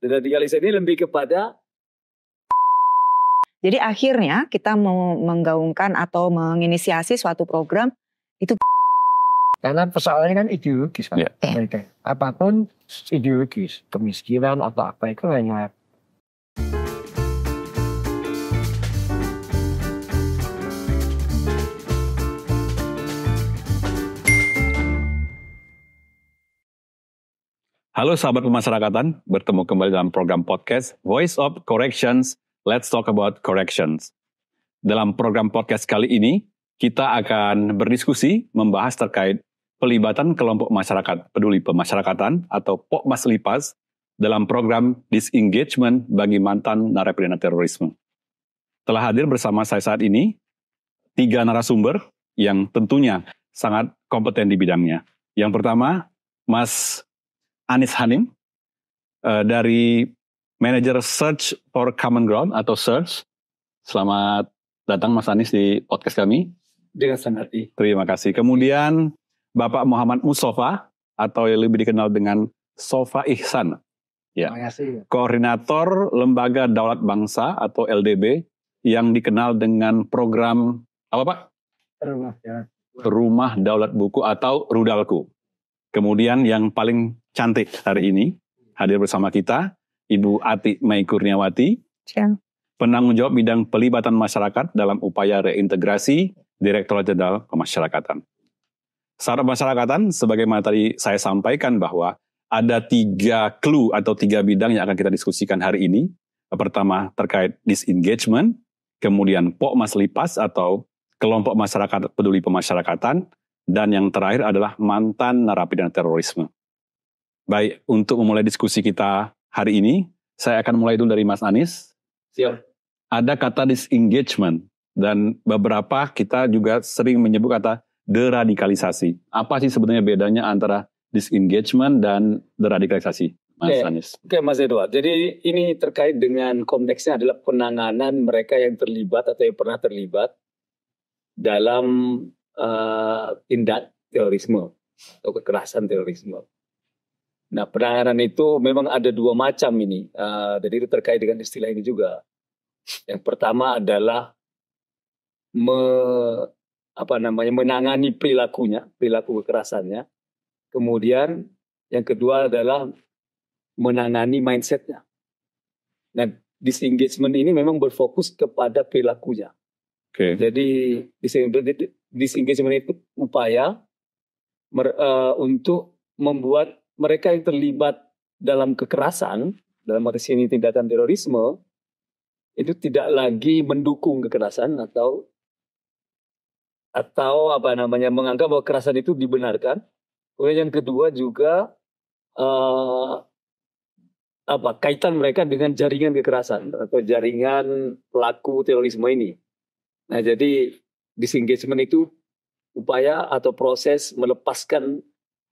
Deradikalisasi ini lebih kepada. Jadi akhirnya kita mau menggaungkan atau menginisiasi suatu program itu. Karena persoalannya kan ideologis kan. Yeah. Apapun ideologis, kemiskinan atau apa itu hanya. Halo sahabat pemasyarakatan, bertemu kembali dalam program podcast Voice of Corrections, Let's Talk About Corrections. Dalam program podcast kali ini, kita akan berdiskusi membahas terkait pelibatan kelompok masyarakat peduli pemasyarakatan atau POKMAS LIPAS dalam program disengagement bagi mantan narapidana terorisme. Telah hadir bersama saya saat ini 3 narasumber yang tentunya sangat kompeten di bidangnya. Yang pertama, Mas Anis Hanim dari Manager Search for Common Ground atau Search. Selamat datang Mas Anis di podcast kami. Dengan senang hati. Terima kasih. Kemudian Bapak Muhammad Mustafa atau yang lebih dikenal dengan Sofa Ihsan. Ya. Terima kasih. Koordinator Lembaga Daulat Bangsa atau LDB yang dikenal dengan program apa Pak? Rumah Daulat Buku atau Rudalku. Kemudian yang paling cantik hari ini hadir bersama kita Ibu Ati Mai Kurniawati, penanggung jawab bidang pelibatan masyarakat dalam upaya reintegrasi Direktorat Jenderal Pemasyarakatan. Sahabat pemasyarakatan, sebagaimana tadi saya sampaikan bahwa ada 3 clue atau 3 bidang yang akan kita diskusikan hari ini. Pertama terkait disengagement, kemudian POKMAS LIPAS atau kelompok masyarakat peduli pemasyarakatan, dan yang terakhir adalah mantan narapidana terorisme. Baik, untuk memulai diskusi kita hari ini, saya akan mulai dulu dari Mas Anis. Siap. Ada kata disengagement, dan beberapa kita juga sering menyebut kata deradikalisasi. Apa sih sebenarnya bedanya antara disengagement dan deradikalisasi, Mas Anis? Oke, Mas Edward. Jadi ini terkait dengan konteksnya adalah penanganan mereka yang terlibat atau yang pernah terlibat dalam tindak terorisme atau kekerasan terorisme. Nah, penanganan itu memang ada 2 macam ini. Jadi itu terkait dengan istilah ini juga. Yang pertama adalah menangani perilaku kekerasannya. Kemudian yang kedua adalah menangani mindsetnya. Nah, disengagement ini memang berfokus kepada perilakunya. Okay. Jadi disengagement itu upaya untuk membuat mereka yang terlibat dalam kekerasan, dalam arti ini tindakan terorisme, itu tidak lagi mendukung kekerasan atau menganggap bahwa kekerasan itu dibenarkan. Kemudian yang kedua juga kaitan mereka dengan jaringan kekerasan atau jaringan pelaku terorisme ini. Nah, jadi disengagement itu upaya atau proses melepaskan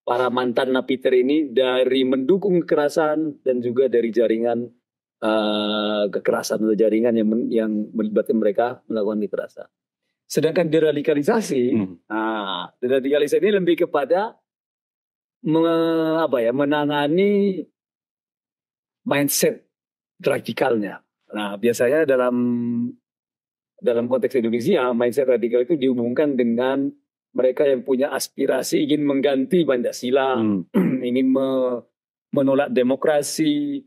para mantan napiter ini dari mendukung kekerasan dan juga dari jaringan kekerasan atau jaringan yang melibatkan mereka melakukan kekerasan. Sedangkan deradikalisasi, deradikalisasi ini lebih kepada menangani mindset radikalnya. Nah, biasanya dalam konteks Indonesia, mindset radikal itu dihubungkan dengan mereka yang punya aspirasi ingin mengganti Pancasila, ingin menolak demokrasi,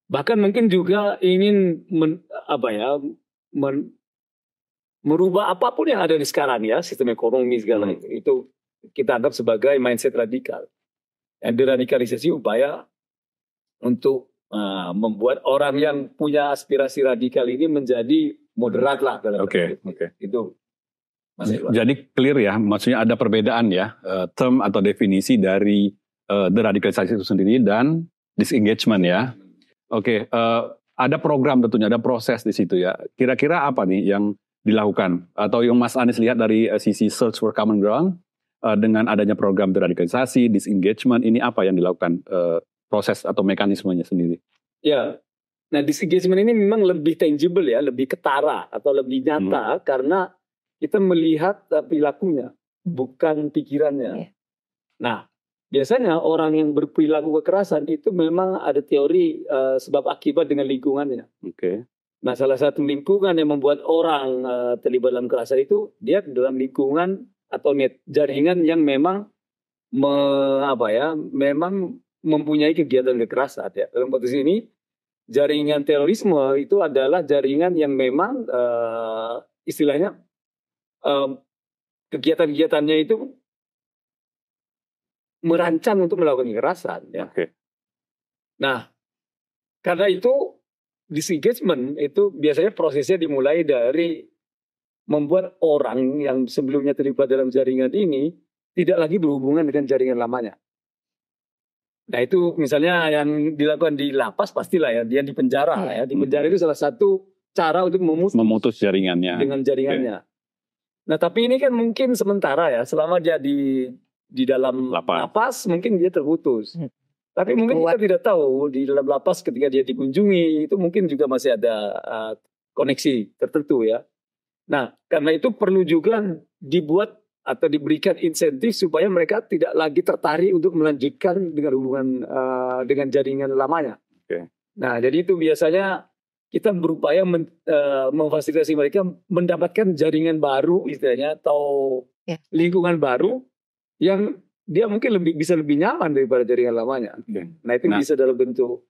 bahkan mungkin juga ingin merubah apapun yang ada di sekarang ya, sistem ekonomi segala itu kita anggap sebagai mindset radikal. Yang deradikalisasi upaya untuk membuat orang yang punya aspirasi radikal ini menjadi moderat lah. Oke. Itu. Jadi clear ya, maksudnya ada perbedaan ya, term atau definisi dari deradikalisasi itu sendiri dan disengagement ya. Oke, ada program tentunya, ada proses di situ ya. Kira-kira apa nih yang dilakukan? Atau yang Mas Anis lihat dari sisi Search for Common Ground, dengan adanya program deradikalisasi, disengagement, ini apa yang dilakukan, proses atau mekanismenya sendiri? Ya, nah disengagement ini memang lebih tangible ya, lebih ketara atau lebih nyata karena kita melihat perilakunya, bukan pikirannya. Nah, biasanya orang yang berperilaku kekerasan itu memang ada teori sebab akibat dengan lingkungannya. Oke. Nah, salah satu lingkungan yang membuat orang terlibat dalam kekerasan itu dia dalam lingkungan atau jaringan yang memang memang mempunyai kegiatan kekerasan ya. Dalam konteks ini jaringan terorisme itu adalah jaringan yang memang istilahnya kegiatan-kegiatannya itu merancang untuk melakukan kekerasan ya. Oke. Nah, karena itu disengagement itu biasanya prosesnya dimulai dari membuat orang yang sebelumnya terlibat dalam jaringan ini tidak lagi berhubungan dengan jaringan lamanya. Nah, itu misalnya yang dilakukan di lapas pastilah ya, dia di penjara ya. Di penjara itu salah satu cara untuk memutus jaringannya dengan jaringannya. Nah, tapi ini kan mungkin sementara ya, selama dia di dalam lapas mungkin dia terputus. Tapi mungkin kita tidak tahu di dalam lapas ketika dia dikunjungi itu mungkin juga masih ada koneksi tertentu ya. Nah, karena itu perlu juga dibuat atau diberikan insentif supaya mereka tidak lagi tertarik untuk melanjutkan dengan hubungan dengan jaringan lamanya. Okay. Nah, jadi itu biasanya kita berupaya memfasilitasi mereka mendapatkan jaringan baru istilahnya atau lingkungan baru yang dia mungkin bisa lebih nyaman daripada jaringan lamanya. Okay. Nah, itu bisa dalam bentuk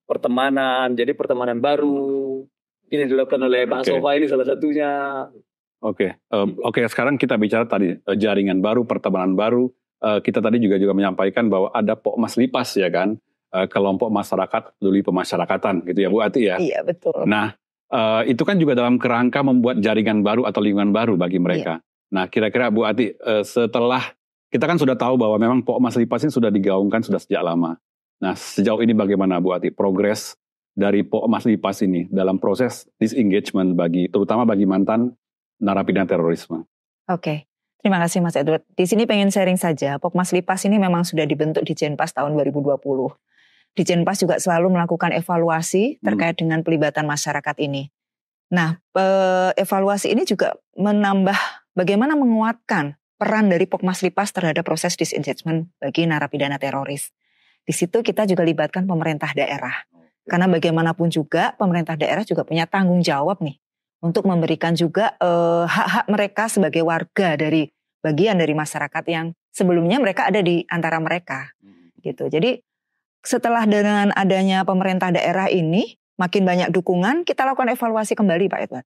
pertemanan, jadi pertemanan baru. Ini dilakukan oleh Pak Sofa ini salah satunya. Oke, sekarang kita bicara tadi jaringan baru, pertemanan baru. Kita tadi juga menyampaikan bahwa ada Pokmas Lipas ya kan, kelompok masyarakat peduli pemasyarakatan gitu ya Bu Ati ya. Iya betul. Nah, itu kan juga dalam kerangka membuat jaringan baru atau lingkungan baru bagi mereka. Nah, kira-kira Bu Ati setelah kita kan sudah tahu bahwa memang Pokmas Lipas ini sudah digaungkan sudah sejak lama. Nah, sejauh ini bagaimana Bu Ati progres dari Pokmas Lipas ini dalam proses disengagement terutama bagi mantan narapidana terorisme? Oke, terima kasih Mas Edward. Di sini pengen sharing saja, Pokmas Lipas ini memang sudah dibentuk di Jenpas tahun 2020. Di Jenpas juga selalu melakukan evaluasi terkait dengan pelibatan masyarakat ini. Nah, evaluasi ini juga menambah bagaimana menguatkan peran dari Pokmas Lipas terhadap proses disengagement bagi narapidana teroris. Di situ kita juga libatkan pemerintah daerah. Karena bagaimanapun juga pemerintah daerah juga punya tanggung jawab nih untuk memberikan juga hak-hak mereka sebagai warga dari bagian dari masyarakat yang sebelumnya mereka ada di antara mereka. Gitu. Jadi setelah dengan adanya pemerintah daerah ini makin banyak dukungan, kita lakukan evaluasi kembali Pak Edward.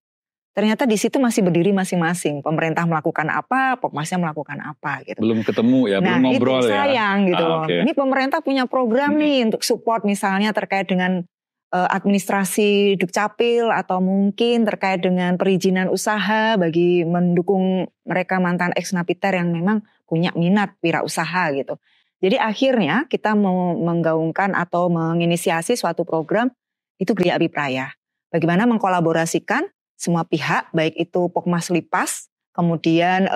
Ternyata di situ masih berdiri masing-masing. Pemerintah melakukan apa, Pokmasnya melakukan apa gitu. Belum ketemu ya, belum ngobrol ya. Nah, itu sayang gitu loh. Okay. Ini pemerintah punya program nih untuk support misalnya terkait dengan administrasi Dukcapil atau mungkin terkait dengan perizinan usaha bagi mendukung mereka mantan ex-napiter yang memang punya minat wirausaha gitu. Jadi akhirnya kita mau menggaungkan atau menginisiasi suatu program itu Gria Abipraya. Bagaimana mengkolaborasikan semua pihak, baik itu Pokmas Lipas, kemudian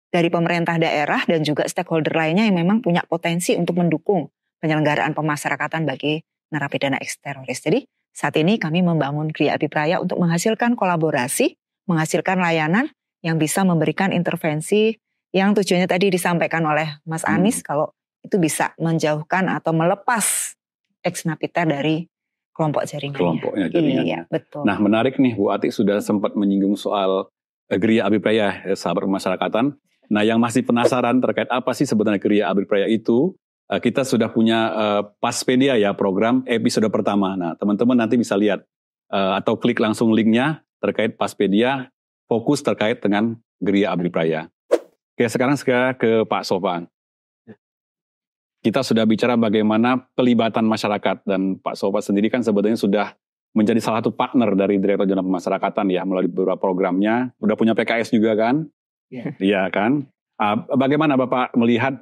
dari pemerintah daerah dan juga stakeholder lainnya yang memang punya potensi untuk mendukung penyelenggaraan pemasyarakatan bagi narapidana eks-teroris. Jadi saat ini kami membangun Gria Abipraya untuk menghasilkan kolaborasi, menghasilkan layanan yang bisa memberikan intervensi yang tujuannya tadi disampaikan oleh Mas Anies kalau itu bisa menjauhkan atau melepas eks-napiter dari kelompok jaringannya. Kelompoknya jaringannya. Iya, betul. Nah, menarik nih Bu Ati sudah sempat menyinggung soal Gria Abipraya, sahabat pemasyarakatan. Nah, yang masih penasaran terkait apa sih sebenarnya Gria Abipraya itu, kita sudah punya Paspedia ya, program episode pertama. Nah, teman-teman nanti bisa lihat atau klik langsung linknya terkait Paspedia, fokus terkait dengan Gria Abipraya. Oke, sekarang ke Pak Sofan. Kita sudah bicara bagaimana pelibatan masyarakat dan Pak Sobat sendiri kan sebetulnya sudah menjadi salah satu partner dari Direktur Jenderal Pemasyarakatan ya melalui beberapa programnya. Udah punya PKS juga kan? Iya kan? Bagaimana Bapak melihat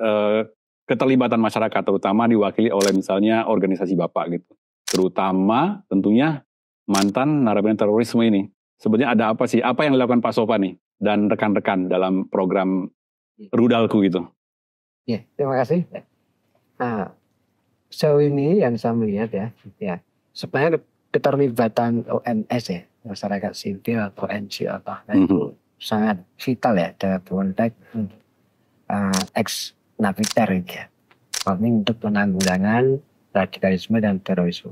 keterlibatan masyarakat terutama diwakili oleh misalnya organisasi Bapak gitu. Terutama tentunya mantan narapidana terorisme ini. Sebenarnya ada apa sih? Apa yang dilakukan Pak Sofa nih dan rekan-rekan dalam program Rudalku gitu? Ya, terima kasih. Nah, sejauh ini yang saya melihat ya sebenarnya keterlibatan ONS ya, masyarakat sipil atau NGO itu sangat vital ya dalam konteks napiter ya. Kami untuk penanggulangan radikalisme dan terorisme.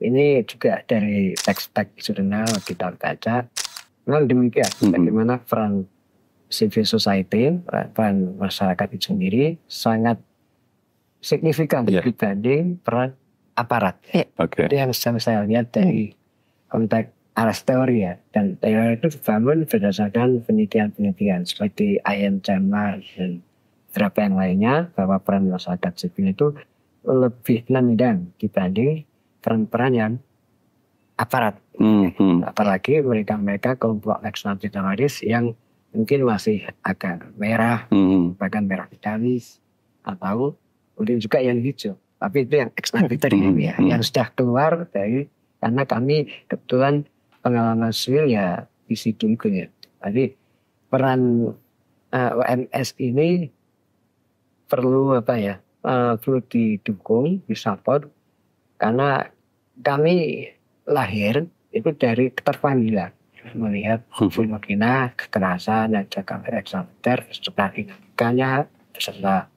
Ini juga dari teks-teks jurnal kita baca. Memang demikian, bagaimana peran civil society, peran masyarakat itu sendiri sangat signifikan dibanding peran aparat. Itu yang saya lihat dari konteks aras teori ya. Dan teori itu dibangun berdasarkan penelitian-penelitian seperti Ian Chambers dan beberapa yang lainnya, bahwa peran masyarakat sipil itu lebih nendang dibanding peran-peran yang aparat. Apalagi mereka kelompok ekstremis teroris yang mungkin masih agak merah, bahkan merah vitalis, atau mungkin juga yang hijau. Tapi itu yang ekstremis ya, yang sudah keluar dari, karena kami kebetulan pengalaman sipil ya di situ ya. Jadi peran OMS ini perlu perlu didukung, disupport, karena kami lahir itu dari keterpanggilan melihat fenomena kekerasan dan ekstremis serta dinamikanya, serta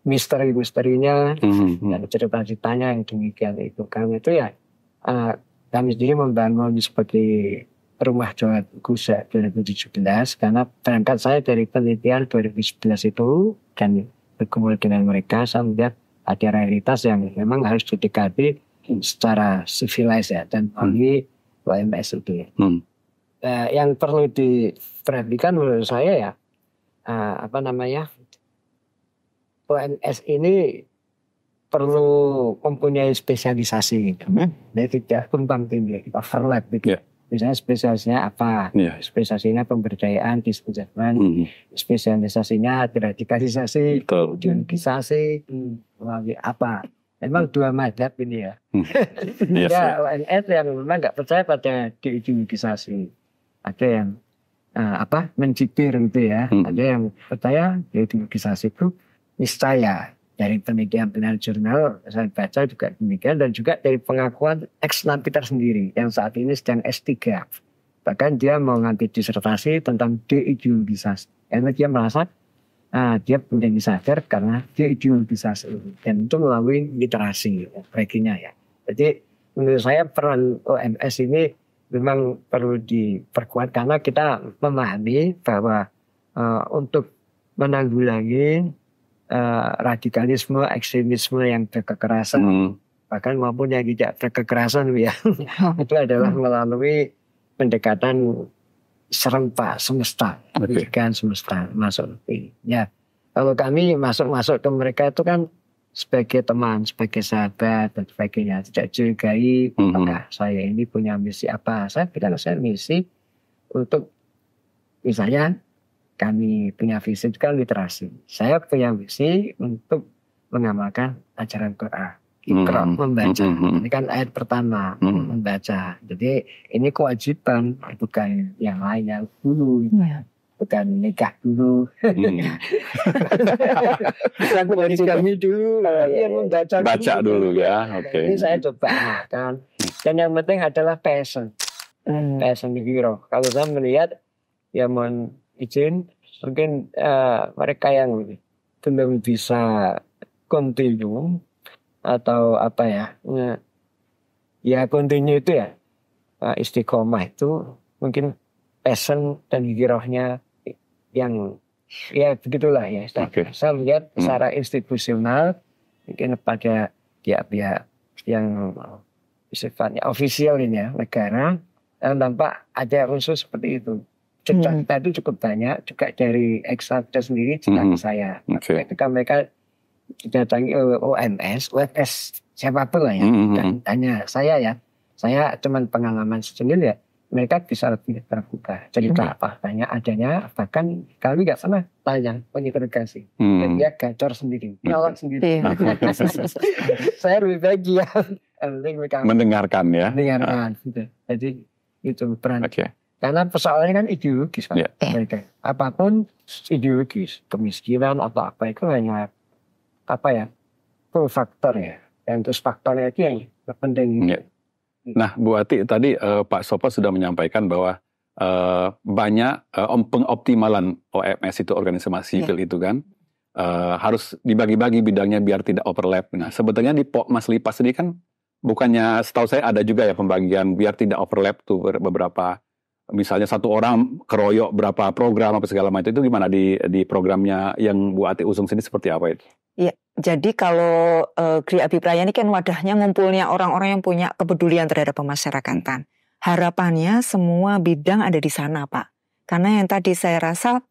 misteri-misterinya dan cerita-ceritanya yang demikian itu. Karena itu ya kami sendiri membangun seperti Rumah Jawa Kusa 2017, karena berangkat saya dari penelitian 2011 itu dan berkumpul dengan mereka, saya melihat ada realitas yang memang harus didekati secara civilized ya, dan melalui OMS itu. Yang perlu diperhatikan menurut saya ya, OMS ini perlu mempunyai spesialisasi, jadi tidak tumpang tindih, overlap gitu. Misalnya spesialisasinya apa? Spesialisasinya pemberdayaan, disposismen, spesialisasinya deradikalisasi, ideologisasi, melalui apa? Memang dua mazhab ini ya. Ya, OMS yang memang nggak percaya pada deideologisasi. Ada yang mencibir gitu ya. Ada yang percaya deideologisasi itu niscaya. Dari penelitian jurnal saya baca juga demikian, dan juga dari pengakuan ex-Napiter sendiri yang saat ini sedang S3. Bahkan dia mau ngambil disertasi tentang deideologisasi. Karena dia merasa dia menjadi sadar karena deideologisasi, dan itu melalui literasi baginya ya. Jadi menurut saya peran OMS ini memang perlu diperkuat, karena kita memahami bahwa untuk menanggulangi radikalisme, ekstremisme yang berkekerasan, bahkan maupun yang tidak berkekerasan ya, itu adalah melalui pendekatan serempak semesta, pendidikan semesta masuk. Ya, kalau kami masuk ke mereka itu kan sebagai teman, sebagai sahabat dan sebagainya, tidak curigai apakah saya ini punya misi apa. Saya bilang saya misi untuk, misalnya kami punya visi juga literasi. Saya punya visi untuk mengamalkan ajaran Quran. Iqra, membaca. Ini kan ayat pertama, membaca. Jadi ini kewajiban, bukan yang lainnya dulu. Bukan nikah dulu. Bukan kewajiban dulu. Membaca baca dulu ya. Ini saya coba kan. Dan yang penting adalah passion. Passion hero. Kalau saya melihat, ya mohon izin, mungkin mereka yang belum bisa continue atau continue itu ya, istiqomah itu mungkin passion dan girohnya yang ya begitulah ya. Saya lihat secara institusional mungkin pada pihak yang sifatnya ofisial ini ya, negara, nampak ada unsur seperti itu. Cerita itu cukup banyak juga dari Exalted sendiri cerita ke saya. Ketika mereka didatangi OMS siapapun lah ya, dan tanya saya cuman pengalaman sendiri ya, mereka bisa lebih terbuka cerita apa tanya adanya, bahkan kami nggak pernah tanya menginterogasi, dan dia gacor sendiri, nyolot sendiri. Saya lebih baik dia mendengarkan ya. Gitu. Jadi itu peran. Karena persoalannya kan ideologis kan. Mereka. Apapun ideologis, kemiskinan atau apa itu hanya faktor ya. Dan terus faktornya itu yang penting. Nah, Bu Ati tadi Pak Sopo sudah menyampaikan bahwa banyak pengoptimalan OMS itu, organisasi sipil itu kan. harus dibagi-bagi bidangnya biar tidak overlap. Nah, sebetulnya di Mas Lipas ini kan bukannya, setahu saya ada juga ya pembagian biar tidak overlap tuh beberapa, misalnya satu orang keroyok berapa program apa segala macam, itu gimana di programnya yang Bu Ati usung sini seperti apa itu? Iya, jadi kalau Gria Abipraya ini kan wadahnya ngumpulnya orang-orang yang punya kepedulian terhadap pemasyarakatan. Harapannya semua bidang ada di sana, Pak. Karena yang tadi saya rasa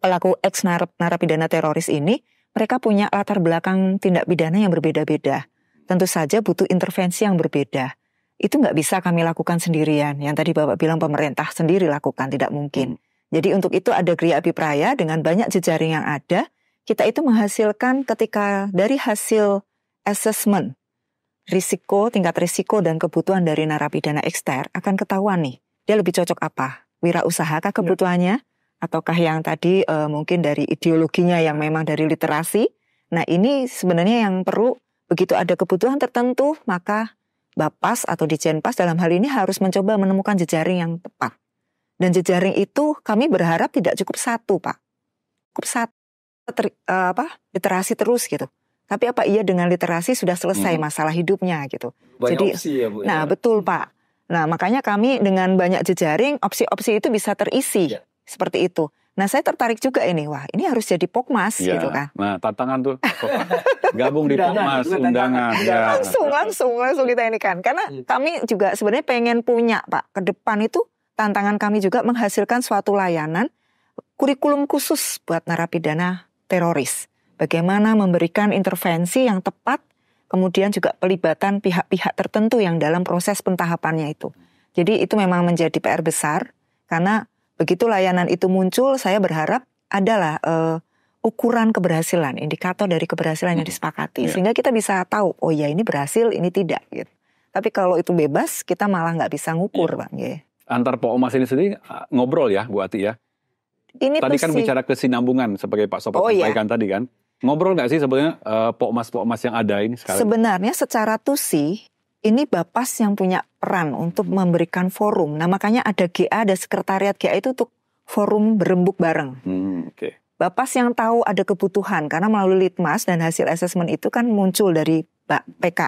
pelaku ex narapidana teroris ini, mereka punya latar belakang tindak pidana yang berbeda-beda. Tentu saja butuh intervensi yang berbeda. Itu nggak bisa kami lakukan sendirian. Yang tadi Bapak bilang pemerintah sendiri lakukan, tidak mungkin. Jadi untuk itu ada Gria Abipraya dengan banyak jejaring yang ada. Kita itu menghasilkan ketika dari hasil assessment risiko, tingkat risiko dan kebutuhan dari narapidana ekster akan ketahuan nih, dia lebih cocok apa? Wirausaha kebutuhannya? Ataukah yang tadi mungkin dari ideologinya yang memang dari literasi. Nah ini sebenarnya yang perlu, begitu ada kebutuhan tertentu, maka Bapas atau Ditjenpas dalam hal ini harus mencoba menemukan jejaring yang tepat. Dan jejaring itu kami berharap tidak cukup satu, Pak. Cukup satu, literasi terus gitu. Tapi apa iya dengan literasi sudah selesai masalah hidupnya gitu. Banyak jadi, opsi ya, Bu. Nah betul Pak. Nah makanya kami dengan banyak jejaring, opsi-opsi itu bisa terisi. Ya. Seperti itu. Nah saya tertarik juga ini, wah ini harus jadi Pokmas ya. gitu kan. Nah tantangan tuh, gabung di Pokmas, undangan. Ya. Langsung kita ini kan. Karena kami juga sebenarnya pengen punya Pak, ke depan itu tantangan kami juga menghasilkan suatu layanan, kurikulum khusus buat narapidana teroris. Bagaimana memberikan intervensi yang tepat, kemudian juga pelibatan pihak-pihak tertentu yang dalam proses pentahapannya itu. Jadi itu memang menjadi PR besar, karena begitu layanan itu muncul, saya berharap adalah ukuran keberhasilan, indikator dari keberhasilan yang disepakati. Sehingga kita bisa tahu, oh ya ini berhasil, ini tidak. Gitu. Tapi kalau itu bebas, kita malah nggak bisa ngukur, Bang. Ya. Antar Pokmas ini sendiri ngobrol ya, Bu Ati ya? Ini tadi kan bicara kesinambungan, sebagai Pak Sopat sampaikan tadi kan. Ngobrol nggak sih sebenarnya Pokmas-Pokmas yang ada ini sekarang? Sebenarnya secara tusi, ini Bapas yang punya peran untuk memberikan forum. Nah makanya ada GA, ada sekretariat GA itu untuk forum berembuk bareng. Okay. Bapas yang tahu ada kebutuhan, karena melalui litmas dan hasil asesmen itu kan muncul dari PK.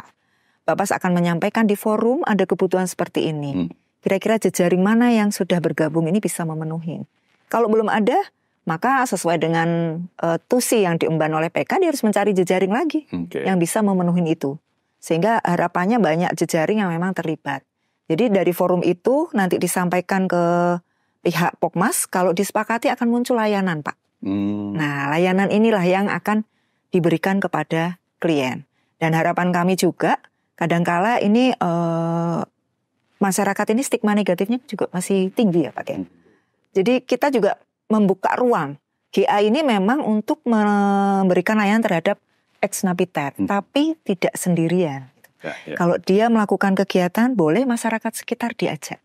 Bapas akan menyampaikan di forum ada kebutuhan seperti ini. Kira-kira jejaring mana yang sudah bergabung ini bisa memenuhi. Kalau belum ada, maka sesuai dengan tusi yang diemban oleh PK, dia harus mencari jejaring lagi yang bisa memenuhi itu. Sehingga harapannya banyak jejaring yang memang terlibat. Jadi dari forum itu nanti disampaikan ke pihak Pokmas, kalau disepakati akan muncul layanan, Pak. Nah, layanan inilah yang akan diberikan kepada klien. Dan harapan kami juga, kadangkala ini masyarakat ini stigma negatifnya juga masih tinggi ya Pak ya. Jadi kita juga membuka ruang. GA ini memang untuk memberikan layanan terhadap ex-napiter, tapi tidak sendirian. Kalau dia melakukan kegiatan, boleh masyarakat sekitar diajak.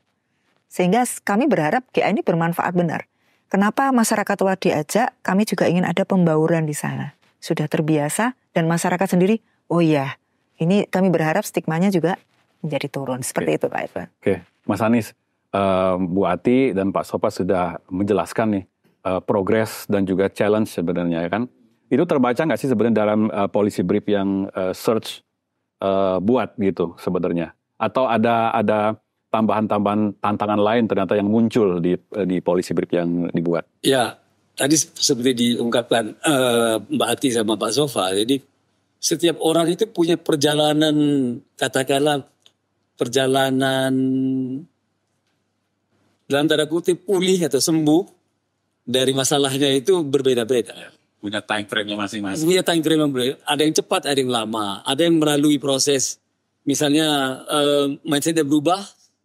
Sehingga kami berharap GA ini bermanfaat benar. Kenapa masyarakat luar diajak? Kami juga ingin ada pembauran di sana. Sudah terbiasa dan masyarakat sendiri, oh iya, ini kami berharap stigmanya juga menjadi turun. Seperti itu Pak Irfan. Oke, Mas Anies, Bu Ati dan Pak Sopat sudah menjelaskan nih progres dan juga challenge sebenarnya kan. Itu terbaca nggak sih sebenarnya dalam policy brief yang search buat gitu sebenarnya? Atau ada tambahan-tambahan tantangan lain ternyata yang muncul di policy brief yang dibuat? Ya, tadi seperti diungkapkan Mbak Ati sama Pak Sofa. Jadi setiap orang itu punya perjalanan, katakanlah perjalanan dalam tanda kutip pulih atau sembuh dari masalahnya itu berbeda-beda. Punya time frame-nya masing-masing. Punya time frame yang berbeda. Ada yang cepat, ada yang lama. Ada yang melalui proses. Misalnya mindset-nya berubah,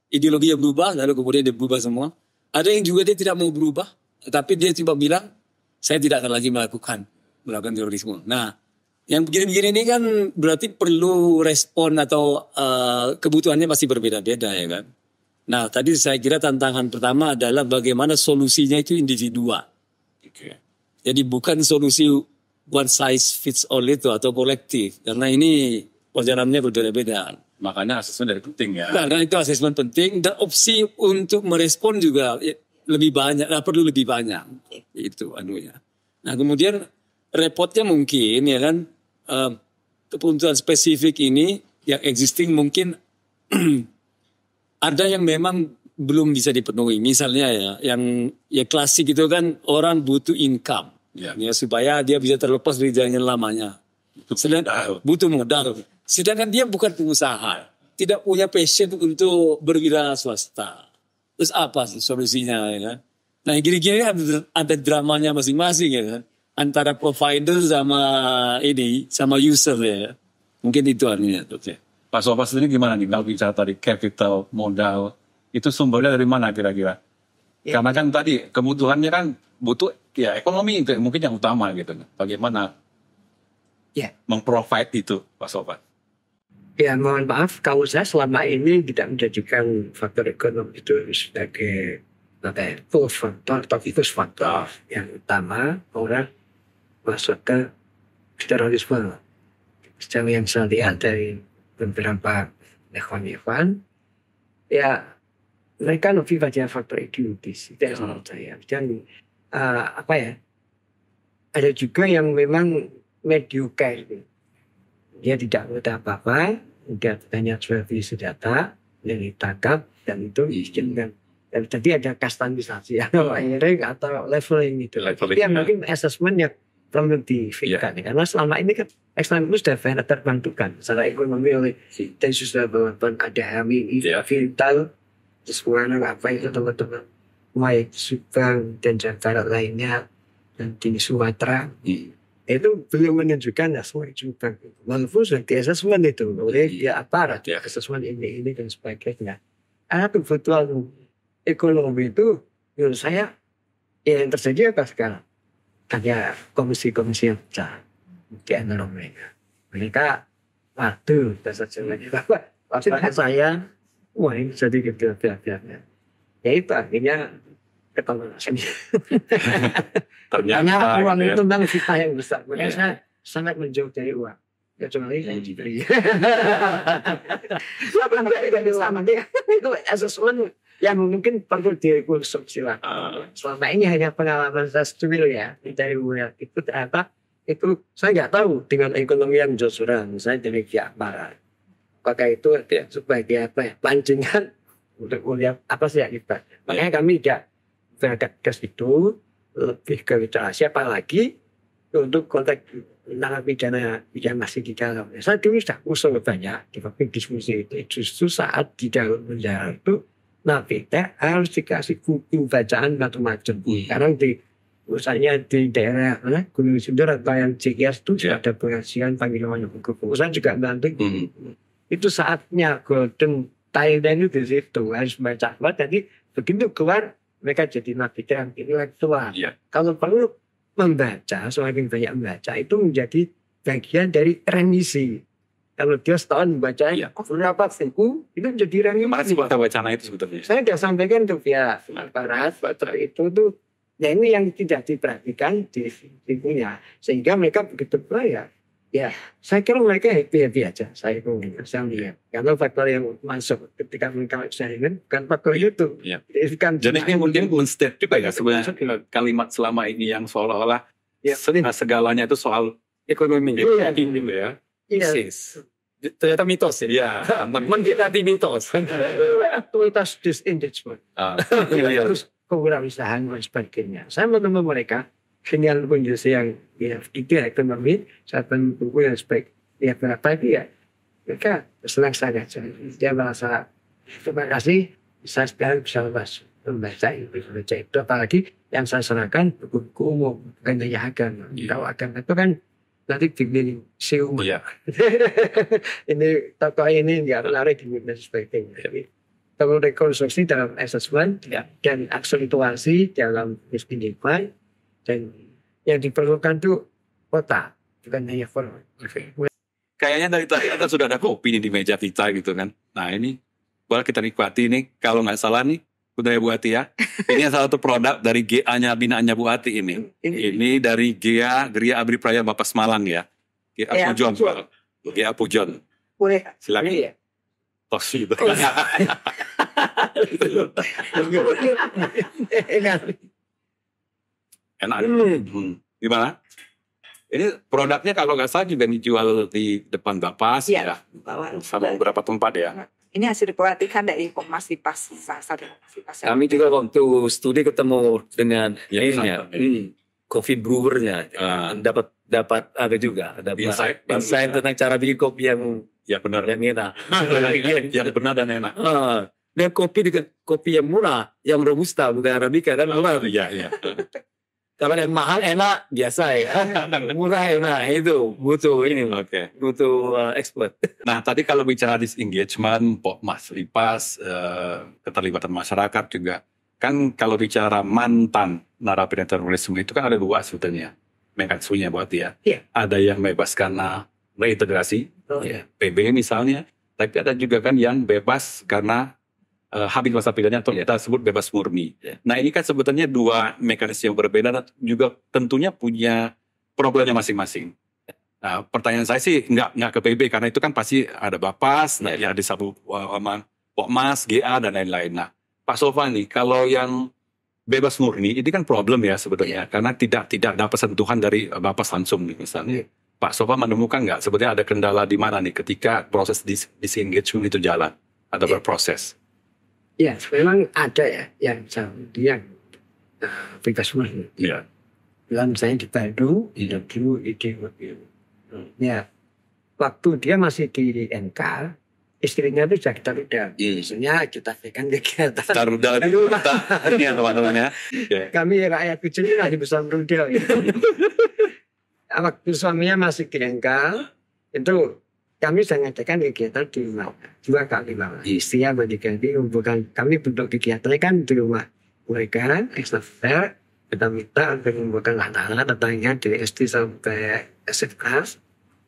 ideologinya berubah, lalu kemudian dia berubah semua. Ada yang juga dia tidak mau berubah, tapi dia coba bilang, saya tidak akan lagi melakukan terorisme. Nah, yang begini-begini ini kan berarti perlu respon atau kebutuhannya masih berbeda-beda ya kan. Nah, tadi saya kira tantangan pertama adalah bagaimana solusinya itu individual. Jadi bukan solusi one size fits all itu atau kolektif. Karena ini perjalanannya berbeda-beda. Makanya asesmen dari penting ya. Nah, itu asesmen penting dan opsi untuk merespon juga lebih banyak, perlu lebih banyak. Itu anunya. Nah, kemudian repotnya mungkin ya kan kebutuhan spesifik ini yang existing mungkin ada yang memang belum bisa dipenuhi. Misalnya ya yang ya klasik itu kan orang butuh income ya supaya dia bisa terlepas dari jaringan lamanya. Butuh modal. Sedangkan dia bukan pengusaha, tidak punya passion untuk berwira swasta. Terus apa sih solusinya ya kan? Nah gini-gini ada dramanya masing-masing ya kan? Antara provider sama user ya. Mungkin itu artinya. Pak Sofas sendiri gimana nih kalau bicara tadi capital, modal, itu sumbernya dari mana kira-kira? Ya. Karena kan tadi kebutuhannya kan butuh ya ekonomi itu mungkin yang utama gitu. Bagaimana memprovide itu Pak Sofas? Ya mohon maaf kalau saya selama ini tidak menjadikan faktor ekonomi itu sebagai faktor atau fitus faktor yang utama orang masuk ke terorisme. Sejauh yang saya lihat dari beberapa event, ya mereka lebih pada faktor ideologis itu yang menurut saya. Dan ada juga yang memang mediocre. Dia tidak mengerti apa-apa, dia hanya jual beli senjata, yang ditangkap dan itu izinkan. Dan tadi ada kastanisasi atau leveling itu. Yang mungkin assessment yang perlu difikirkan. Karena selama ini kan Islam itu sudah terbantukan secara ekonomi oleh dan sudah bahwa ada HMI, Vital, semuanya apa itu teman-teman, Mike Subang dan Jakarta lainnya dan di Sumatera. Itu belum menunjukkan semua juga. Walaupun sudah di assessment itu oleh aparat assessment ini dan sebagainya. Karena kebutuhan ekonomi itu menurut saya yang terjadi apa sekarang? Hanya komisi-komisi yang besar di ekonomi. Mereka waktu dan sebagainya. Maksudnya saya, wah ini jadi gitu-gitu. Ya itu akhirnya ketomalasan. Karena uang itu memang kita yang besar. Makanya saya sangat menjauh dari uang. Kecuali saya diberi. Itu assessment yang mungkin perlu direkonstruksi lah. Selama ini hanya pengalaman saya sendiri ya. Dari uang itu ternyata itu saya nggak tahu dengan ekonomi yang jauh-jauh. Misalnya dari pihak barat. Apakah itu sebagai pancingan untuk melihat apa sih akibat. Makanya kami tidak berangkat ke situ lebih ke siapa lagi untuk konteks narapidana yang masih di dalam. Saya dulu sudah usul banyak di diskusi itu. Justru saat di dalam penjara itu narapida harus dikasih buku bacaan macam-macam. Karena misalnya di daerah Gunung Sindur atau yang JKS itu sudah ada pengajian panggilan buku. Saya juga bantu. Itu saatnya golden time itu di situ harus baca. Jadi begitu keluar mereka jadi narapida yang intelektual. Kalau perlu membaca, semakin banyak membaca itu menjadi bagian dari remisi. Kalau dia setahun membaca berapa buku itu menjadi remisi. Makasih buat wacana itu sebetulnya. Saya sudah sampaikan tuh pihak aparat itu tuh ya ini yang tidak diperhatikan di bukunya sehingga mereka begitu ya saya kira mereka happy aja. Saya lihat karena faktor yang masuk ketika mereka sharing bukan faktor itu. Jadi ini mungkin men-state juga ya sebenarnya kalimat selama ini yang seolah-olah segalanya itu soal ekonomi gitu ya. Ternyata mitos ya. Mengkhianati mitos. Aktualitas disengagement. Terus kewirausahaan dan sebagainya. Saya menemu mereka dengan kondisi yang itu ekonomi, saat buku yang sebaik berapa dia mereka senang saja. Dia merasa terima kasih saya sekarang bisa membaca itu apalagi yang saya serahkan buku umum bukan hanya agama. Kalau agama itu kan nanti bikin siu. Ini tokoh ini nggak menarik dan sebagainya. Kalau rekonstruksi dalam assessment dan aksentuasi dalam miskinify dan yang diperlukan tuh kota bukan hanya format. Kayaknya dari tadi kita sudah ada kopi nih di meja kita gitu kan. Nah ini boleh kita nikmati nih. Kalau nggak salah nih budaya Bu Ati ya. Ini salah satu produk dari GA-nya binaannya Bu Ati ini. Ini dari Geria Abri Praya Bapak Semalang ya. GA Pujon. GA Pujon. Boleh. Silakan. Ya. Tos gitu. Enak. Gimana? Ini produknya kalau nggak salah juga dijual di depan Bapas ya. Sama beberapa tempat ya. Ini hasil pelatihan dari Komnas Lipas, salah satu Komnas Lipas. Kami juga waktu studi ketemu dengan coffee brewernya, dapat ada juga, ada insight tentang cara bikin kopi yang benar, yang enak, yang benar dan enak. Dan kopi yang murah, yang robusta bukan arabica kan murah. Iya. Kalau yang mahal enak biasa ya, murah enak itu butuh ini, butuh expert. Nah tadi kalau bicara disengagement, Mas Lipas, keterlibatan masyarakat juga, kan kalau bicara mantan narapidana terorisme itu kan ada dua sebetulnya mekanismenya buat dia. Ada yang bebas karena reintegrasi, PB misalnya, tapi ada juga kan yang bebas karena habis masa pidananya atau kita sebut bebas murni. Nah ini kan sebetulnya dua mekanisme yang berbeda dan juga tentunya punya problemnya masing-masing. Nah pertanyaan saya sih nggak ke PB karena itu kan pasti ada Bapas, ya ada Sabu Pokmas, GA dan lain-lain. Nah Pak Sofwan nih, kalau yang bebas murni ini kan problem ya sebetulnya karena tidak dapat sentuhan dari Bapas langsung nih misalnya. Pak Sofwan menemukan nggak sebetulnya ada kendala di mana nih ketika proses disengagement itu jalan atau berproses? Ya, memang ada ya yang bebas murni. Iya. Bilang saya di Bandung, dulu ide mobil. Ya, waktu dia masih di NK, istrinya itu sudah kita rudal. Maksudnya kita berikan kegiatan. Kita rudal di rumah. Ini ya teman-teman ya. Kami rakyat kecil ini lagi bisa rudal. Waktu suaminya masih di NK, itu kami sudah ngadakan kegiatan di rumah. 2 kali malah. Istrinya berganti bukan kami bentuk kegiatannya kan di rumah mereka, ekstrovert. Kita minta untuk mengumpulkan anak-anak datangnya dari SD sampai SMA.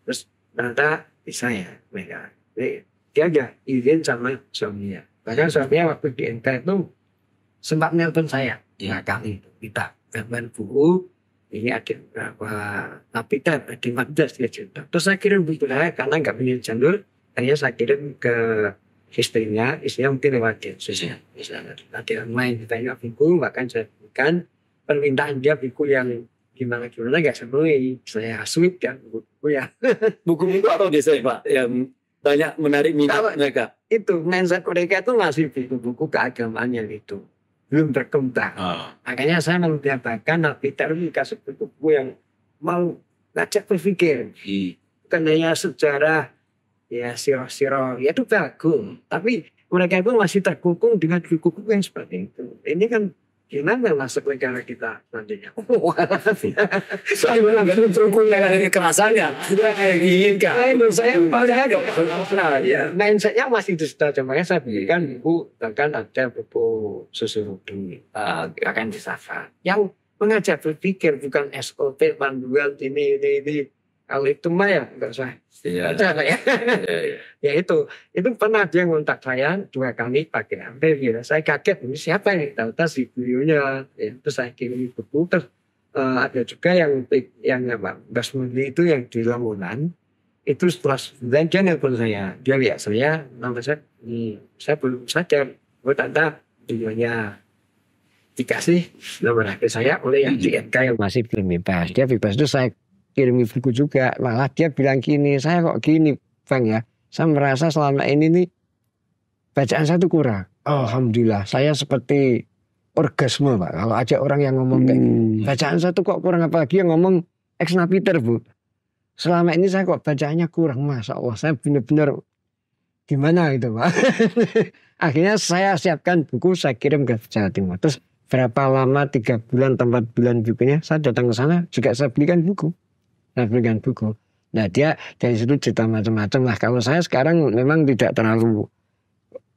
Terus ternyata bisa ya mereka. Jadi, dia ada izin sama suaminya. Bahkan suaminya waktu di NK itu sempat nelpon saya. Ya kali itu kita gambar buku. Ini ada berapa napiter, ada 15 dia cerita. Terus saya kirim buku saya karena nggak punya jalur. Akhirnya saya kirim ke istrinya mungkin lewat dia. Misalnya ada online ditanya buku, bahkan saya berikan permintaan dia buku yang gimana nggak sepenuhnya. Saya sweet kan buku ya. Buku-buku apa biasanya Pak yang banyak menarik minat mereka? Itu mindset mereka itu masih buku-buku keagamaan yang itu belum berkembang. Makanya saya membiarkan napiter dikasih buku yang mau ngajak berpikir. Bukan hanya sejarah ya siro-siro ya itu bagus. Tapi mereka itu masih terkungkung dengan buku-buku yang seperti itu. Ini kan gimana masuk negara kita nantinya? Saya bilang kan terkungkung dengan kekerasannya. Sudah kayak diinginkan. Saya mindsetnya masih di situ. Makanya saya berikan buku, bahkan ada buku susu rudu akan disahkan. Yang mengajak berpikir bukan SOP panduan ini. Kalau itu mah ya enggak usah. Iya. Ya itu pernah dia ngontak saya 2 kali pakai HP. Saya kaget ini siapa yang tahu si videonya. Ya, terus saya kirim buku. Terus ada juga yang Basmudi itu yang di Lamongan. Itu setelah sebulan dia nelfon saya. Dia lihat saya, nama saya belum sadar. Tanda videonya dikasih nomor HP saya oleh yang di NK yang masih belum bebas. Dia bebas itu saya kirim buku juga. Malah dia bilang gini, saya kok gini Bang ya. Saya merasa selama ini nih bacaan saya itu kurang. Alhamdulillah saya seperti orgasme Pak. Kalau aja orang yang ngomong kayak bacaan saya tuh kok kurang, apalagi yang ngomong ex-napiter Bu. Selama ini saya kok bacaannya kurang, Masya Allah. Saya benar-benar gimana gitu Pak. Akhirnya saya siapkan buku, saya kirim ke Jawa Timur. Terus berapa lama 3 bulan, 4 bulan bukunya, saya datang ke sana juga saya belikan buku. Nah dia dari situ cerita macam-macam lah. Kalau saya sekarang memang tidak terlalu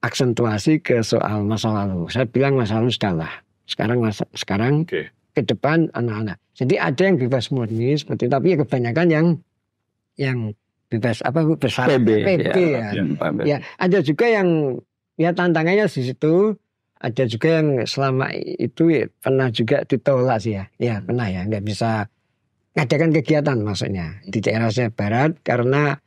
aksentuasi ke soal masa lalu. Saya bilang masa lalu sudah lah. Sekarang ke depan anak-anak. Jadi ada yang bebas murni seperti itu, tapi kebanyakan yang bebas bersyarat PB ya. Ya ada juga yang ya tantangannya di situ. Ada juga yang selama itu ya, pernah juga ditolak sih ya. Ya pernah ya, nggak bisa ngadakan kegiatan maksudnya di daerah saya Barat karena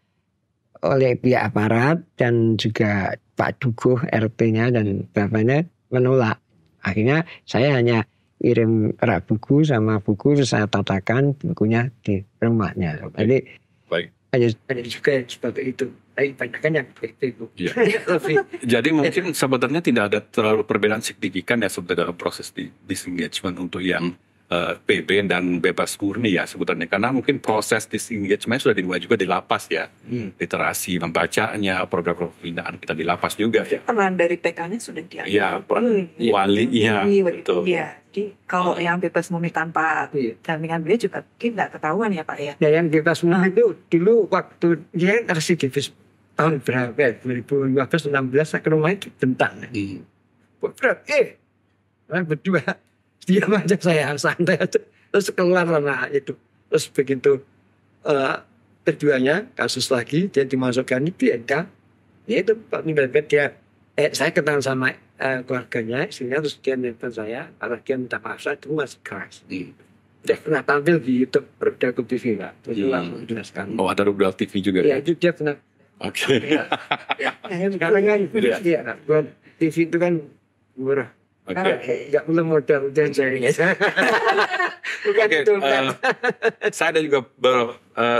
oleh pihak aparat dan juga Pak Dukuh RT-nya dan bapaknya menolak. Akhirnya saya hanya kirim rak buku sama buku, terus saya tatakan bukunya di rumahnya. Jadi baik. Ada juga yang seperti itu. Tapi banyak kan yang seperti itu. Ya. Jadi mungkin sebenarnya tidak ada terlalu perbedaan signifikan ya sebenarnya dalam proses disengagement untuk yang PB dan bebas murni ya sebetulnya, karena mungkin proses disengagement sudah dimulai juga di lapas ya, literasi membacanya, program pembinaan kita di lapas juga ya. Peran dari TK-nya sudah diambil. Iya, wali, iya, betul. Iya, jadi kalau yang bebas murni tanpa dampingan dia juga mungkin nggak ketahuan ya Pak ya. Ya yang bebas murni itu dulu waktu dia residivis tahun berapa? 2015-16 saya ke rumahnya ditentang. Berat, berdua. Diam aja, saya santai aja, terus keluar sana itu, terus begitu keduanya kasus lagi dia dimasukkan di NK, ya itu Pak Mimbar dia saya kenal sama keluarganya, istrinya, terus dia nelfon saya karena dia minta maaf, saya itu masih keras. Dia pernah tampil di YouTube Rudal TV Pak, terus langsung jelaskan. Oh, ada Rudal TV juga ya? Itu dia pernah. Oke. Sekarang kan ya, buat TV itu kan murah. Nggak perlu modal dan sharing. Bukan itu. Saya ada juga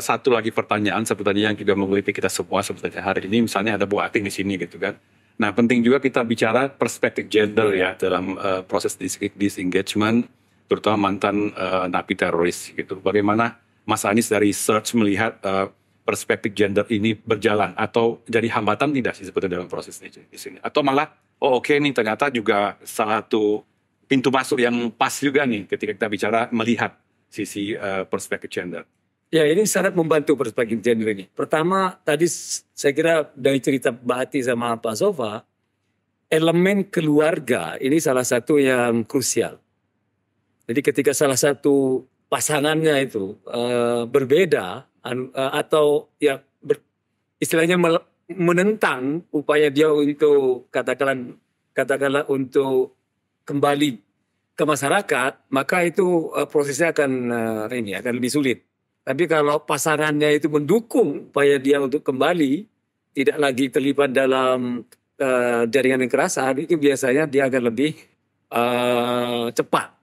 satu lagi pertanyaan sebenarnya yang juga mengelilingi kita semua sebenarnya hari ini. Misalnya ada Bu Ating di sini gitu kan. Nah penting juga kita bicara perspektif gender ya dalam proses disengagement, terutama mantan napi teroris gitu. Bagaimana Mas Anies dari Search melihat perspektif gender ini berjalan atau jadi hambatan tidak sih sebetulnya dalam proses ini di sini? Atau malah oke nih ternyata juga salah satu pintu masuk yang pas juga nih ketika kita bicara melihat sisi perspektif gender. Ya ini sangat membantu perspektif gender ini. Pertama tadi saya kira dari cerita Mbak Ati sama Pak Sofa, elemen keluarga ini salah satu yang krusial. Jadi ketika salah satu pasangannya itu berbeda atau ya istilahnya menentang upaya dia untuk katakanlah untuk kembali ke masyarakat, maka itu prosesnya akan lebih sulit. Tapi kalau pasangannya itu mendukung upaya dia untuk kembali, tidak lagi terlibat dalam jaringan kekerasan, itu biasanya dia akan lebih cepat.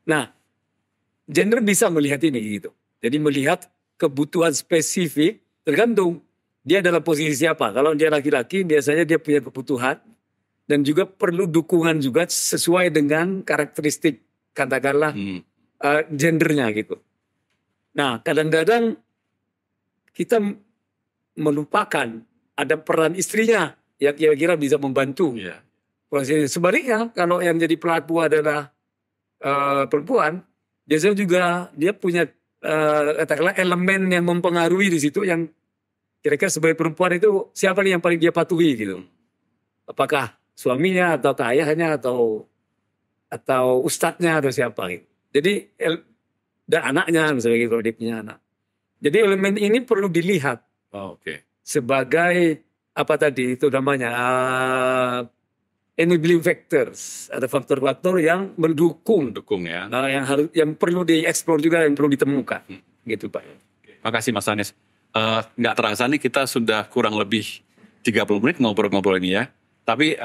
Nah, gender bisa melihat ini gitu. Jadi melihat kebutuhan spesifik tergantung dia dalam posisi siapa. Kalau dia laki-laki biasanya dia punya kebutuhan dan juga perlu dukungan juga sesuai dengan karakteristik katakanlah gendernya gitu. Nah kadang-kadang kita melupakan ada peran istrinya yang kira-kira bisa membantu. Proses sebaliknya kalau yang jadi pelaku adalah perempuan, biasanya juga dia punya katakanlah elemen yang mempengaruhi di situ yang kira-kira sebagai perempuan itu siapa nih yang paling dia patuhi gitu. Apakah suaminya atau ayahnya atau ustadznya atau siapa gitu. Jadi dan anaknya misalnya gitu, dia punya anak. Jadi elemen ini perlu dilihat sebagai apa tadi itu namanya enabling factors, ada faktor-faktor yang mendukung ya. Nah, yang perlu dieksplor juga, yang perlu ditemukan, gitu Pak. Makasih Mas Anies. Nggak terasa nih kita sudah kurang lebih 30 menit ngobrol-ngobrol ini ya. Tapi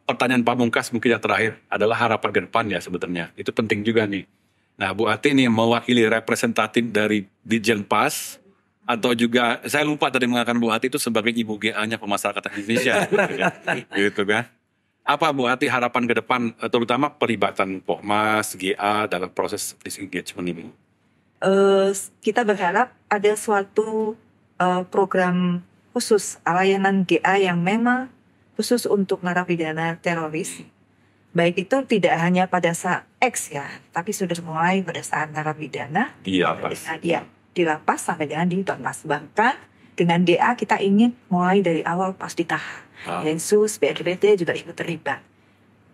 pertanyaan pamungkas mungkin yang terakhir adalah harapan ke depan ya sebetulnya. Itu penting juga nih. Nah Bu Ati ini mewakili representatif dari Ditjen Pas atau juga saya lupa tadi mengatakan Bu Ati itu sebagai ibu GA-nya pemasarakatan Indonesia, gitu kan? Apa Bu Ati harapan ke depan, terutama pelibatan Pokmas, GA dalam proses disengagement ini? Kita berharap ada suatu program khusus layanan GA yang memang khusus untuk narapidana teroris. Baik itu tidak hanya pada saat X ya, tapi sudah mulai pada saat narapidana. Iya, di lapas sampai dengan di Donmas. Bahkan dengan DA kita ingin mulai dari awal pas ditahan. Densus, BNPT juga ikut terlibat.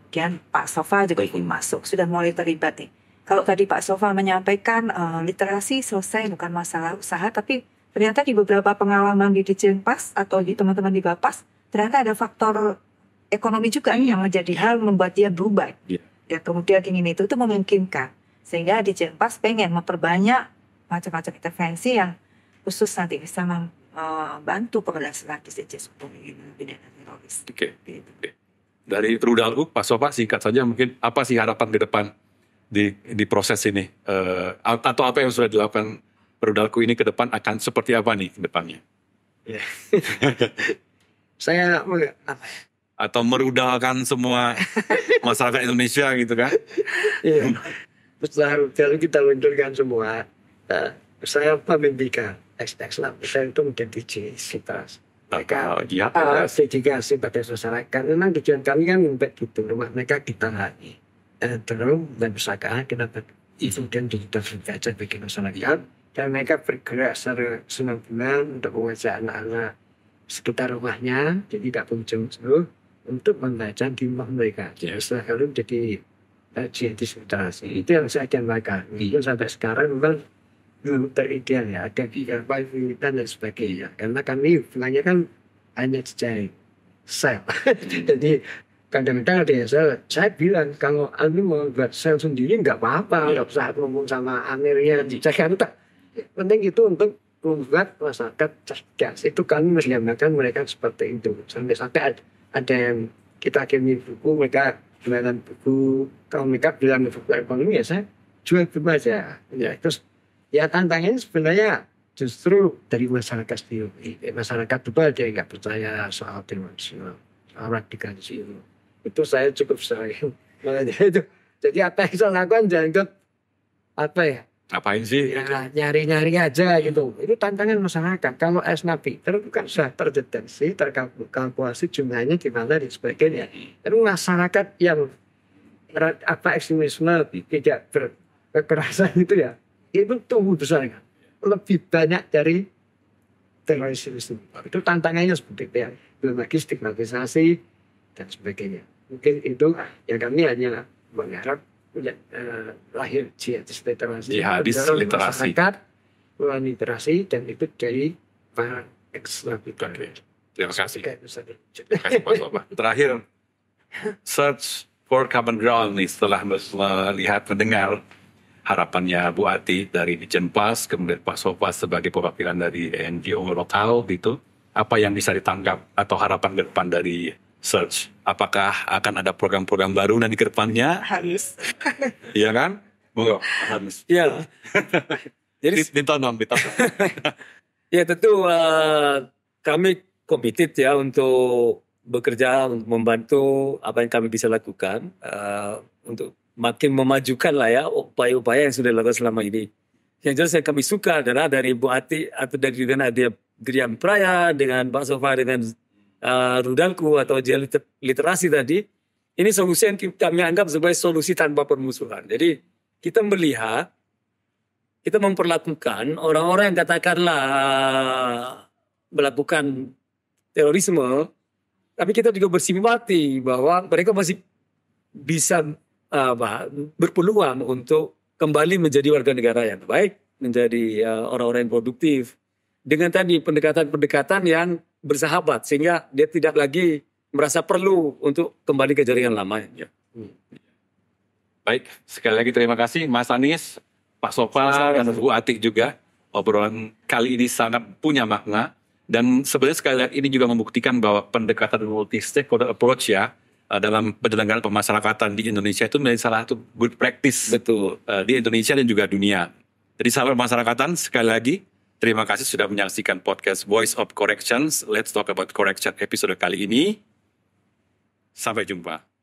Dan Pak Sofa juga ikut masuk, sudah mulai terlibat nih. Kalau tadi Pak Sofa menyampaikan literasi selesai bukan masalah usaha, tapi ternyata di beberapa pengalaman di Ditjen Pas atau di teman-teman di Bapas, ternyata ada faktor ekonomi juga yang menjadi hal membuat dia berubah. Dan kemudian ingin itu memungkinkan. Sehingga Ditjen Pas pengen memperbanyak macam-macam intervensi yang khusus nanti bisa membantu pemberhasilan disengagement pidana teroris. Dari Rudal Pak Sofa singkat saja mungkin apa sih harapan ke depan di proses ini? Atau apa yang sudah dilakukan Rudalku ini ke depan akan seperti apa nih ke depannya? Ya. Saya atau merudalkan semua masyarakat Indonesia gitu kan? Iya. Setelah rudal kita luncurkan semua, saya memimpikan next lah saya itu menjadi civitas. Mereka dedikasi pada masyarakat. Memang tujuan kami kan membuat gitu, rumah mereka kita lagi. Terus dan usahakan kita kemudian digital belajar bagi masyarakat. Dan mereka bergerak secara senang bulan untuk mengajak anak-anak sekitar rumahnya, jadi tidak jauh-jauh, untuk membaca di rumah mereka. Jadi setelah itu jadi disertasi. Itu yang saya akan lakukan. Itu sampai sekarang memang belum terideal ya, ada kegiatan dan sebagainya. Karena kami hubungannya kan hanya jejaring sel. Jadi kadang-kadang ada yang saya bilang kalau Anda mau buat sel sendiri nggak apa-apa, nggak usah ngomong sama Amirnya. Saya kan tak penting itu untuk membuat masyarakat cerdas. Itu kami mengajarkan mereka seperti itu. Sampai ada yang kita kirim buku, mereka jualan buku. Kalau mereka bilang buku ekonomi ya saya jual buku aja. Ya, terus ya tantangannya sebenarnya justru dari masyarakat sendiri. Masyarakat itu ada yang nggak percaya soal dimensional, soal radikalisme. Itu saya cukup sering. Itu. Jadi apa yang saya lakukan jangan apa ya? Ngapain sih? Ya, nyari-nyari aja gitu. Itu tantangan masyarakat. Kalau Esna Peter itu kan sudah terdeteksi, terkalkulasi jumlahnya gimana dan sebagainya. Itu masyarakat yang ekstremisme tidak berkekerasan itu ya, itu tumbuh besar kan. Lebih banyak dari terorisme. Itu tantangannya seperti itu ya. Belum lagi stigmatisasi dan sebagainya. Mungkin itu yang kami hanya mengharap lahir jihadis literasi, masyarakat melalui literasi dan itu dari para ex-navigator. Terima kasih. Terima kasih Pak Sofa. Terakhir, search for common ground nih setelah melihat mendengar harapannya Bu Ati dari Dijen PAS, kemudian Pak Sofa sebagai perwakilan dari NGO lokal gitu, apa yang bisa ditangkap atau harapan ke depan dari search? Apakah akan ada program-program baru nanti ke depannya? Harus. Iya kan? Monggo, harus. Ya. Jadi ditonton. Ya tentu kami committed ya untuk bekerja untuk membantu apa yang kami bisa lakukan untuk makin memajukan lah ya upaya-upaya yang sudah dilakukan selama ini. Yang jelas yang kami suka adalah dari Bu Ati atau dari dengan Adrian Praya dengan Pak Sofa dengan Rudalku atau literasi tadi, ini solusi yang kami anggap sebagai solusi tanpa permusuhan. Jadi kita melihat, kita memperlakukan orang-orang yang katakanlah melakukan terorisme, tapi kita juga bersimpati bahwa mereka masih bisa berpeluang untuk kembali menjadi warga negara yang baik, menjadi orang-orang yang produktif. Dengan tadi pendekatan-pendekatan yang bersahabat sehingga dia tidak lagi merasa perlu untuk kembali ke jaringan lama. Ya. Baik, sekali lagi terima kasih Mas Anies, Pak Sofa, dan Bu Ati juga. Obrolan kali ini sangat punya makna dan sebenarnya sekali lagi ini juga membuktikan bahwa pendekatan multi-stakeholder approach ya dalam penyelenggaraan pemasyarakatan di Indonesia itu menjadi salah satu good practice. Betul. Di Indonesia dan juga dunia. Jadi sahabat pemasyarakatan sekali lagi terima kasih sudah menyaksikan podcast Voice of Corrections. Let's Talk About Correction episode kali ini. Sampai jumpa.